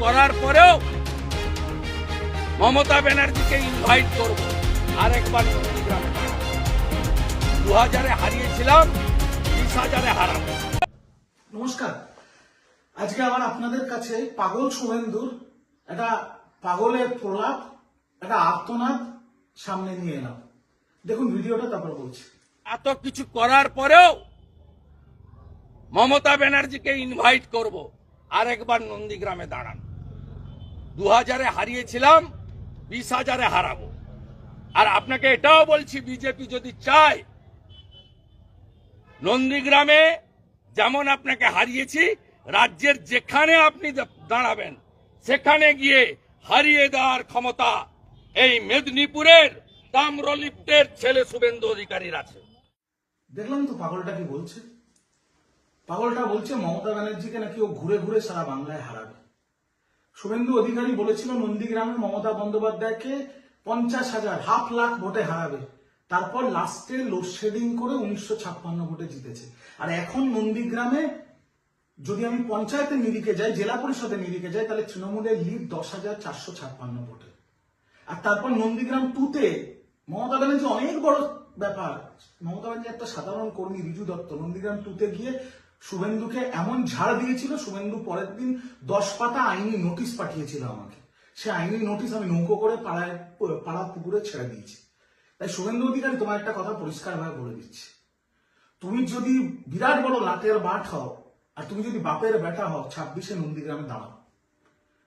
করার পরেও মমতা ব্যানার্জিকে ইনভাইট করব আরেকবার নন্দীগ্রামে। 2000-এ হারিয়েছিলাম, 20,000-এ হারাবো। নমস্কার। আজকে আবার আপনাদের কাছে পাগল শুভেন্দুর একটা পাগলের প্রলাপ, একটা আর্তনাদ সামনে নিয়ে এলাম। দেখুন ভিডিওটা, তারপর বলছি। এত কিছু করার পরেও মমতা ব্যানার্জিকে ইনভাইট করব আরেকবার নন্দীগ্রামে দাঁড়ান। 2000-এ হারিয়েছিলাম, 20,000-এ হারাবো। আর আপনাকে এটাও বলছি, বিজেপি যদি চায় নন্দীগ্রামে যেমন আপনাকে হারিয়েছি, রাজ্যের যেখানে আপনি দাঁড়াবেন সেখানে গিয়ে হারিয়ে দেওয়ার ক্ষমতা এই মেদিনীপুরের তাম্রলিপ্তের ছেলে শুভেন্দু অধিকারীর আছে। দেখলাম তো পাগলটা কি বলছে। পাগলটা বলছে মমতা ব্যানার্জিকে নাকি ও ঘুরে ঘুরে সারা বাংলায় হারাবে। শুভেন্দু অধিকারী বলেছিল নন্দীগ্রামে মমতা বন্দ্যোপাধ্যায়কে 50,000 500,000 ভোটে হারাবে। তারপর লাস্টে লোডশেডিং করে 1956 ভোটে জিতেছে। আর এখন নন্দীগ্রামে যদি আমি পঞ্চায়েতের নিরিখে যাই, জেলা পরিষদের নিরিখে যাই, তাহলে তৃণমূলের লিড 10,456 ভোটে। আর তারপর নন্দীগ্রাম 2-তে মমতা ব্যানার্জি, অনেক বড় ব্যাপার, মমতা ব্যানার্জি একটা সাধারণ কর্মী রিজু দত্ত নন্দীগ্রাম 2-তে গিয়ে শুভেন্দুকে এমন ঝাড় দিয়েছিল, শুভেন্দু পরের দিন 10 পাতা আইনি নোটিশ পাঠিয়েছিল আমাকে। সে আইনি নোটিশ আমি নৌকো করে পাড়া পুকুরে ছেড়ে দিয়েছি। তাই শুভেন্দু অধিকারী, তোমার একটা কথা পরিষ্কার ভাবে বলে দিচ্ছি, তুমি যদি বিরাট বড় লাটের বাট হও আর তুমি যদি বাপের বেটা হও, 26-এ নন্দীগ্রামে দাঁড়াও।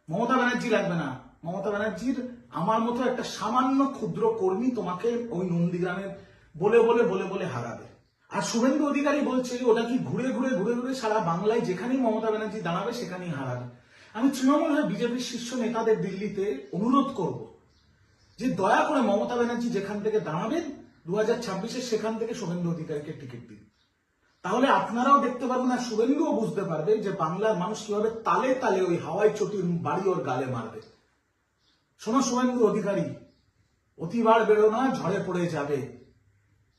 মমতা ব্যানার্জি লাগবে না। মমতা ব্যানার্জির আমার মতো একটা সামান্য ক্ষুদ্র কর্মী তোমাকে ওই নন্দীগ্রামে বলে বলে বলে বলে হারাবে। আর শুভেন্দু অধিকারী বলছে ওটা কি ঘুরে ঘুরে ঘুরে ঘুরে সারা বাংলায় যেখানেই মমতা ব্যানার্জি দাঁড়াবে সেখানেই হারাবে। আমি তৃণমূল হয়ে বিজেপির শীর্ষ নেতাদের দিল্লিতে অনুরোধ করব যে দয়া করে মমতা ব্যানার্জি যেখান থেকে দাঁড়াবেন 2026-এ সেখান থেকে শুভেন্দু অধিকারীকে টিকিট দিন। তাহলে আপনারাও দেখতে পারবেন আর শুভেন্দুও বুঝতে পারবে যে বাংলার মানুষ কিভাবে তালে তালে ওই হাওয়াই চটির বাড়ি ওর গালে মারবে। শোনো শুভেন্দু অধিকারী, অতিবার বেরো না, ঝড়ে পড়ে যাবে।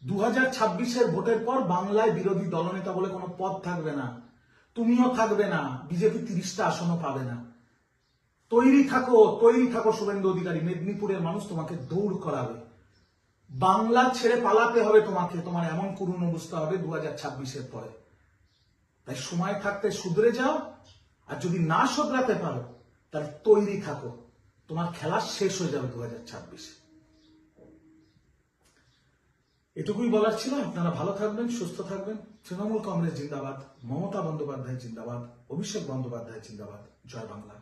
2026-এর ভোটের পর বাংলায় বিরোধী দলনেতা বলে কোনো পদ থাকবে না, তুমিও থাকবে না, বিজেপি 30টা আসনও পাবে না। তৈরি থাকো শুভেন্দু অধিকারী। মেদিনীপুরের মানুষ তোমাকে দৌড় করাবে। বাংলা ছেড়ে পালাতে হবে তোমাকে, তোমার এমন করুণ অবস্থা হবে 2026-এর পরে। তাই সময় থাকতে শুধরে যাও, আর যদি না শুধরাতে পারো তাহলে তৈরি থাকো, তোমার খেলা শেষ হয়ে যাবে 2026-এ। এটুকুই বলার ছিল। আপনারা ভালো থাকবেন, সুস্থ থাকবেন। তৃণমূল কংগ্রেস জিন্দাবাদ, মমতা বন্দ্যোপাধ্যায় জিন্দাবাদ, অভিষেক বন্দ্যোপাধ্যায় জিন্দাবাদ। জয় বাংলা।